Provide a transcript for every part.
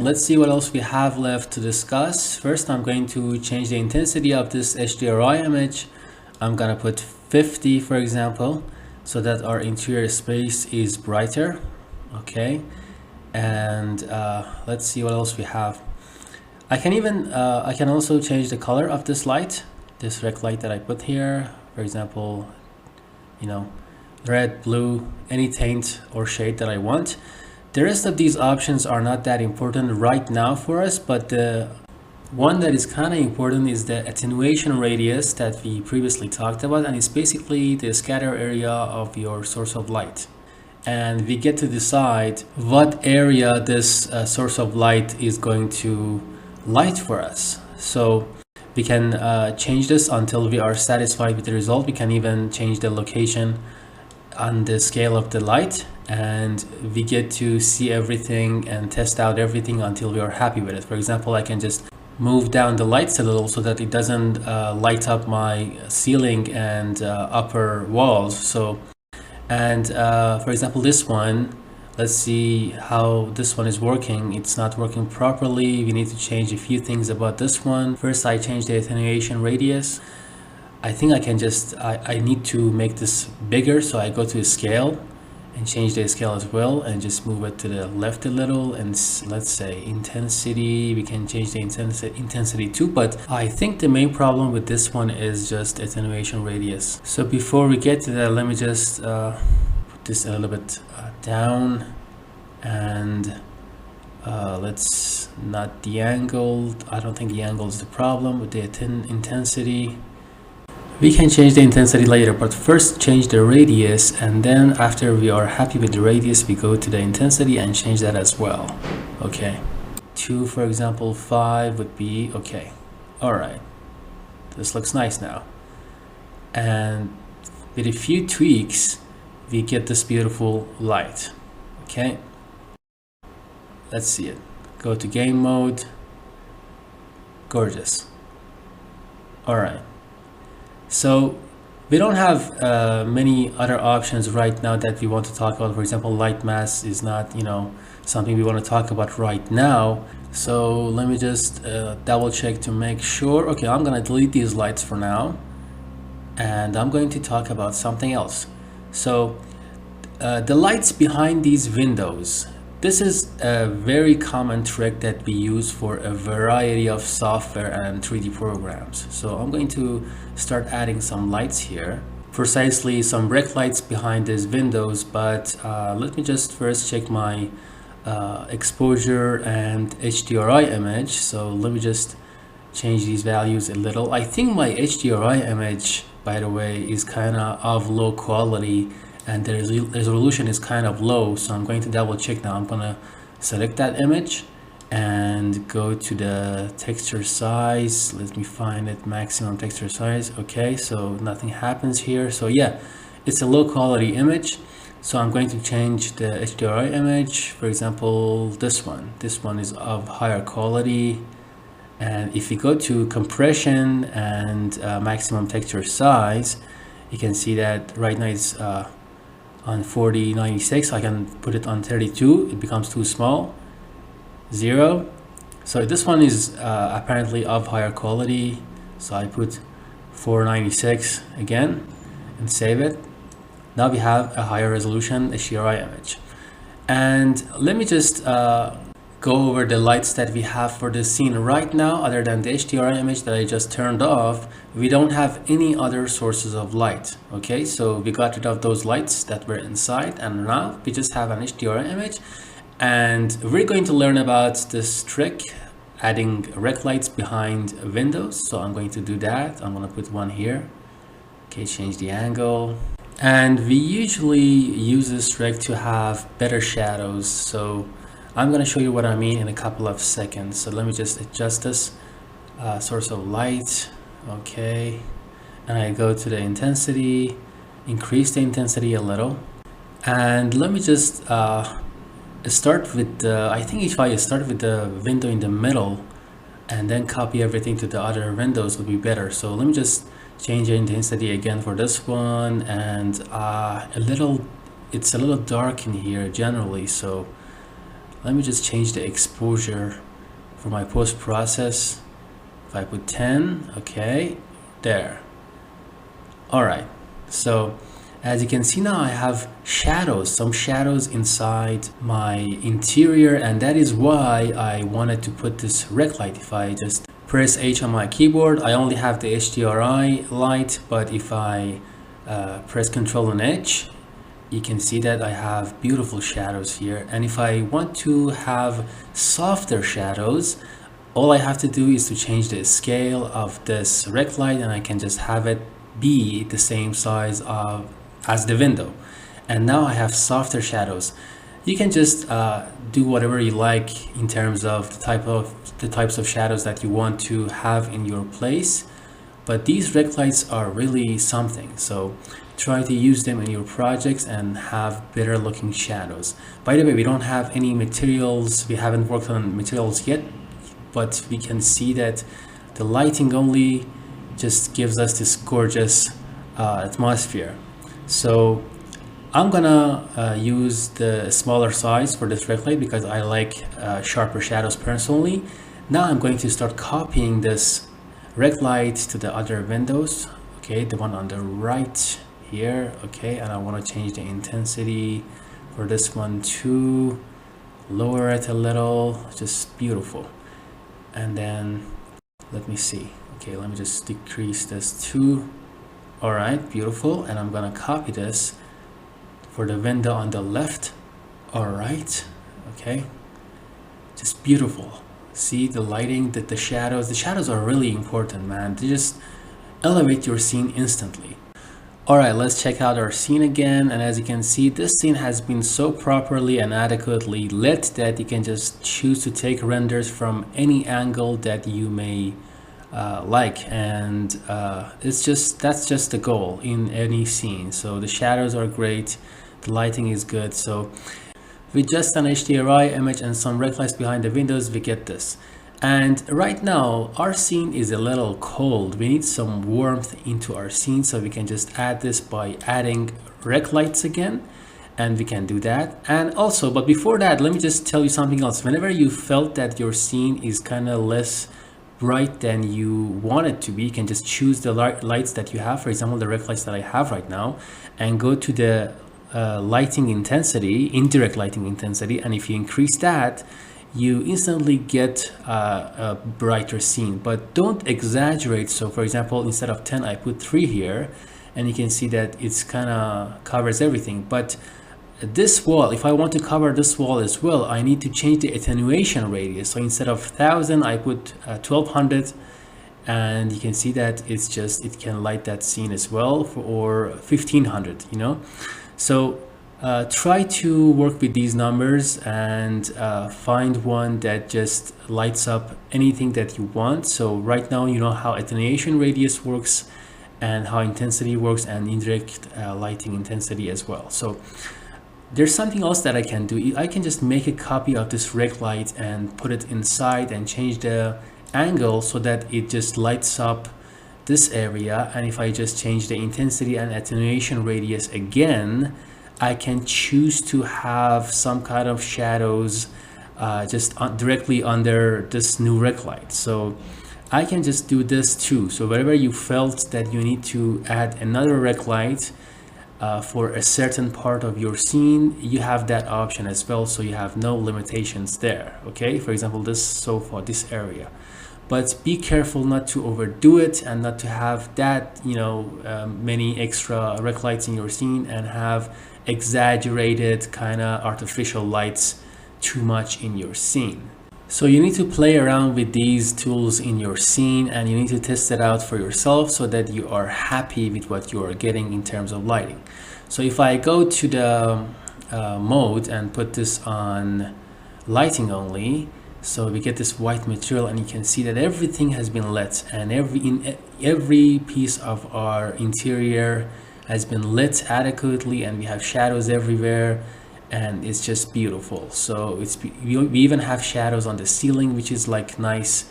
let's see what else we have left to discuss. First, I'm going to change the intensity of this HDRI image. I'm gonna put 50, for example, so that our interior space is brighter. Okay, and let's see what else we have. I can also change the color of this light, this rec light that I put here. For example, red, blue, any tint or shade that I want. The rest of these options are not that important right now for us, but the one that is kind of important is the attenuation radius that we previously talked about, and it's basically the scatter area of your source of light. And we get to decide what area this source of light is going to light for us. So we can change this until we are satisfied with the result. We can even change the location on the scale of the light, and we get to see everything and test out everything until we are happy with it. For example, I can just move down the lights a little so that it doesn't light up my ceiling and upper walls. So, and for example, this one, let's see how this one is working. It's not working properly. We need to change a few things about this one. First, I changed the attenuation radius. I think I can just, I need to make this bigger, so I go to scale and change the scale as well and just move it to the left a little. And let's say intensity, we can change the intensity too, but I think the main problem with this one is just attenuation radius. So before we get to that, let me just put this a little bit down, and let's not the angle. I don't think the angle is the problem with the intensity. We can change the intensity later, but first change the radius, and then after we are happy with the radius, we go to the intensity and change that as well. Okay, 2, for example, 5 would be okay. All right, this looks nice now, and with a few tweaks we get this beautiful light. Okay, let's see it. Go to game mode. Gorgeous. All right, so we don't have many other options right now that we want to talk about. For example, light mask is not something we want to talk about right now. So let me just double check to make sure. Okay, I'm gonna delete these lights for now, and I'm going to talk about something else. So the lights behind these windows, this is a very common trick that we use for a variety of software and 3D programs. So I'm going to start adding some lights here, precisely some rec lights behind these windows, but let me just first check my exposure and HDRI image. So let me just change these values a little. I think my HDRI image, by the way, is kind of low quality, and the resolution is kind of low, so I'm going to double check now. I'm gonna select that image and go to the texture size. Let me find it, maximum texture size. Okay, so nothing happens here. So yeah, it's a low quality image, so I'm going to change the HDRI image. For example, this one is of higher quality, and if you go to compression and maximum texture size, you can see that right now it's on 4096. I can put it on 32. It becomes too small. 0. So this one is apparently of higher quality, so I put 496 again and save it. Now we have a higher resolution HDRI image. And let me just go over the lights that we have for this scene right now. Other than the HDRI image that I just turned off, we don't have any other sources of light. Okay, so we got rid of those lights that were inside, and now we just have an HDRI image. And we're going to learn about this trick, adding rec lights behind windows. So I'm going to do that. I'm going to put one here. Okay, change the angle. And we usually use this trick to have better shadows. So I'm going to show you what I mean in a couple of seconds. So let me just adjust this source of light. Okay, and I go to the intensity, increase the intensity a little, and let me just start with the, I think if I start with the window in the middle and then copy everything to the other windows would be better. So let me just change the intensity again for this one, and it's a little dark in here generally, so Let me just change the exposure for my post process. If I put 10, okay, there. All right, so as you can see now, I have shadows, some shadows inside my interior, and that is why I wanted to put this rec light. If I just press H on my keyboard, I only have the HDRI light, but if I press Ctrl and H, you can see that I have beautiful shadows here. And if I want to have softer shadows, all I have to do is to change the scale of this rec light, and I can just have it be the same size as the window. And now I have softer shadows. You can just do whatever you like in terms of the types of shadows that you want to have in your place, but these rec lights are really something. So try to use them in your projects and have better looking shadows. By the way, we don't have any materials, we haven't worked on materials yet, but we can see that the lighting only just gives us this gorgeous atmosphere. So I'm gonna use the smaller size for this rec light because I like sharper shadows personally. Now I'm going to start copying this rec light to the other windows. Okay, the one on the right here. Okay, and I want to change the intensity for this one too, lower it a little, just beautiful. And then let me see. Okay, let me just decrease this too. All right, beautiful. And I'm gonna copy this for the window on the left. All right, okay, just beautiful. See the lighting, the shadows are really important, man. They just elevate your scene instantly. All right, let's check out our scene again. And as you can see, this scene has been so properly and adequately lit that you can just choose to take renders from any angle that you may like, and that's just the goal in any scene. So the shadows are great, the lighting is good. So with just an HDRI image and some rec lights behind the windows, we get this. And right now our scene is a little cold. We need some warmth into our scene, so we can just add this by adding rec lights again, and we can do that. And also, but before that, let me just tell you something else. Whenever you felt that your scene is kind of less bright than you want it to be, you can just choose the lights that you have, for example the rec lights that I have right now, and go to the lighting intensity, indirect lighting intensity, and if you increase that, you instantly get a brighter scene. But don't exaggerate. So for example, instead of 10, I put 3 here, and you can see that it's kind of covers everything. But this wall, if I want to cover this wall as well, I need to change the attenuation radius. So instead of 1000, I put 1200, and you can see that it can light that scene as well, or 1500, you know. So try to work with these numbers and find one that just lights up anything that you want. So right now you know how attenuation radius works and how intensity works, and indirect lighting intensity as well. So there's something else that I can do. I can just make a copy of this rec light and put it inside and change the angle so that it just lights up this area. And if I just change the intensity and attenuation radius again, I can choose to have some kind of shadows directly under this new rec light. So I can just do this too. So wherever you felt that you need to add another rec light for a certain part of your scene, you have that option as well, so you have no limitations there. Okay, for example, this area. But be careful not to overdo it and not to have that, many extra rec lights in your scene and have exaggerated kind of artificial lights too much in your scene. So you need to play around with these tools in your scene, and you need to test it out for yourself so that you are happy with what you are getting in terms of lighting. So if I go to the mode and put this on lighting only, so we get this white material, and you can see that everything has been lit, and every piece of our interior has been lit adequately, and we have shadows everywhere, and it's just beautiful. So we even have shadows on the ceiling, which is like nice,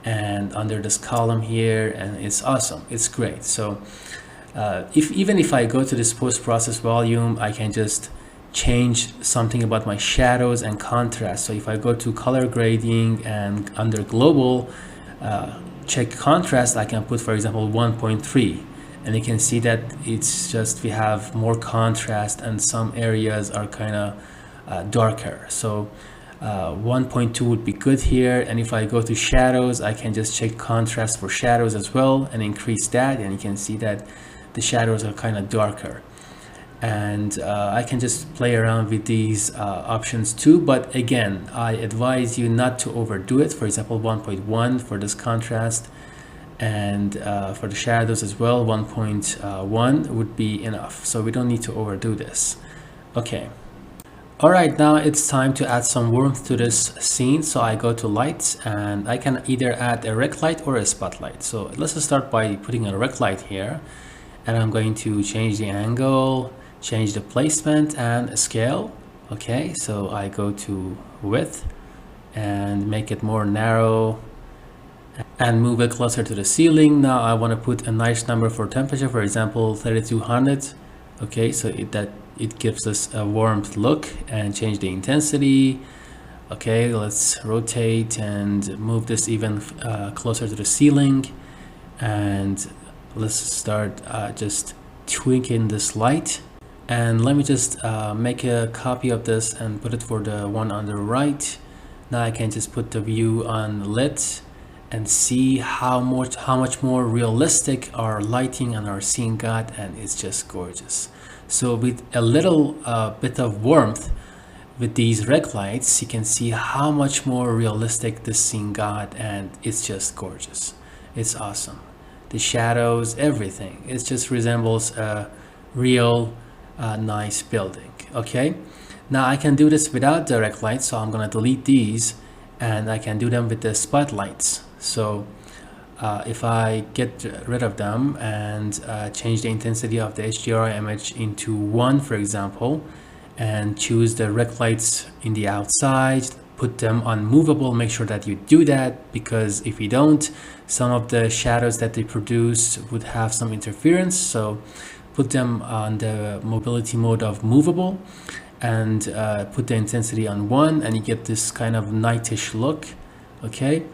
and under this column here, and it's awesome, it's great. So even if I go to this post-process volume, I can just change something about my shadows and contrast. So if I go to color grading and under global, check contrast, I can put, for example, 1.3, and you can see that it's just we have more contrast and some areas are kind of darker. So 1.2 would be good here. And if I go to shadows, I can just check contrast for shadows as well and increase that, and you can see that the shadows are kind of darker. And I can just play around with these options too, but again, I advise you not to overdo it. For example, 1.1 for this contrast, and for the shadows as well, 1.1 would be enough. So we don't need to overdo this. Okay. All right, now it's time to add some warmth to this scene. So I go to lights, and I can either add a rec light or a spotlight. So let's just start by putting a rec light here, and I'm going to change the angle, change the placement and scale. Okay, so I go to width and make it more narrow and move it closer to the ceiling. Now I want to put a nice number for temperature, for example 3200. Okay, so it gives us a warmth look, and change the intensity. Okay, let's rotate and move this even closer to the ceiling, and let's start just tweaking this light. And let me just make a copy of this and put it for the one on the right. Now I can just put the view on lit and see how much more realistic our lighting and our scene got, and it's just gorgeous. So with a little bit of warmth with these rec lights, you can see how much more realistic this scene got, and it's just gorgeous. It's awesome. The shadows, everything, it just resembles a real nice building. Okay, now I can do this without direct light, so I'm gonna delete these, and I can do them with the spotlights. So if I get rid of them and change the intensity of the HDRI image into 1, for example, and choose the rec lights in the outside, put them on movable, make sure that you do that, because if you don't, some of the shadows that they produce would have some interference. So put them on the mobility mode of movable, and put the intensity on 1, and you get this kind of nightish look. Okay,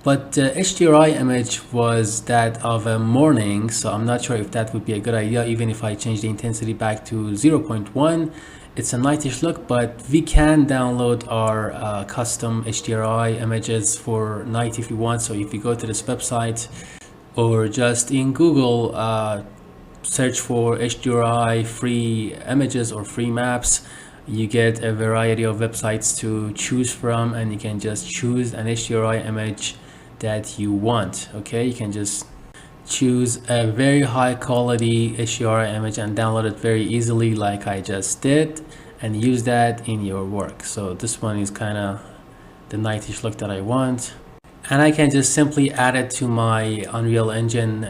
but the HDRI image was that of a morning, so I'm not sure if that would be a good idea. Even if I change the intensity back to 0.1, it's a nightish look, but we can download our custom HDRI images for night if you want. So if you go to this website, or just in Google, search for HDRI free images or free maps, you get a variety of websites to choose from, and you can just choose an HDRI image that you want. Okay, you can just choose a very high quality HDRI image and download it very easily, like I just did, and use that in your work. So this one is kind of the nightish look that I want, and I can just simply add it to my Unreal Engine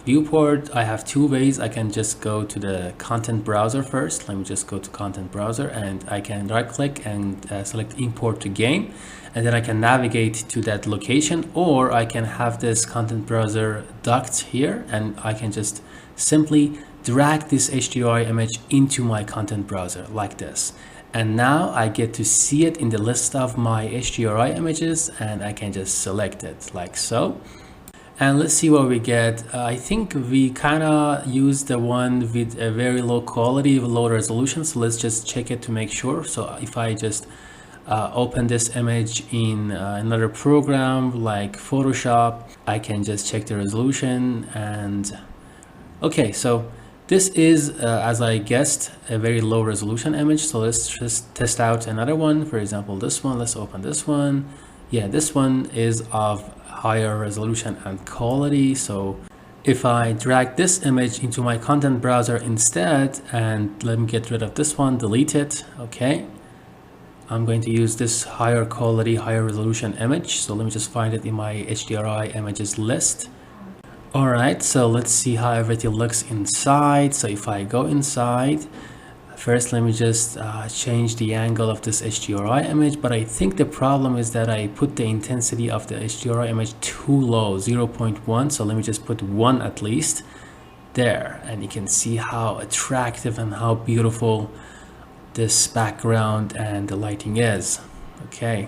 viewport. I have two ways. I can just go to the content browser first. Let me just go to content browser, and I can right click and select import to game, and then I can navigate to that location, or I can have this content browser docked here, and I can just simply drag this HDRI image into my content browser like this. And now I get to see it in the list of my HDRI images, and I can just select it like so. And let's see what we get. I think we kind of use the one with a very low quality, low resolution. So let's just check it to make sure. So if I just open this image in another program like Photoshop, I can just check the resolution. And okay, so this is, as I guessed, a very low resolution image. So let's just test out another one. For example, this one. Let's open this one. Yeah, this one is of higher resolution and quality. So if I drag this image into my content browser instead, and let me get rid of this one, delete it. Okay, I'm going to use this higher quality, higher resolution image. So let me just find it in my HDRI images list. All right, so let's see how everything looks inside. So if I go inside, first let me just change the angle of this HDRI image. But I think the problem is that I put the intensity of the HDRI image too low, 0.1. So let me just put 1 at least there, and you can see how attractive and how beautiful this background and the lighting is. Okay.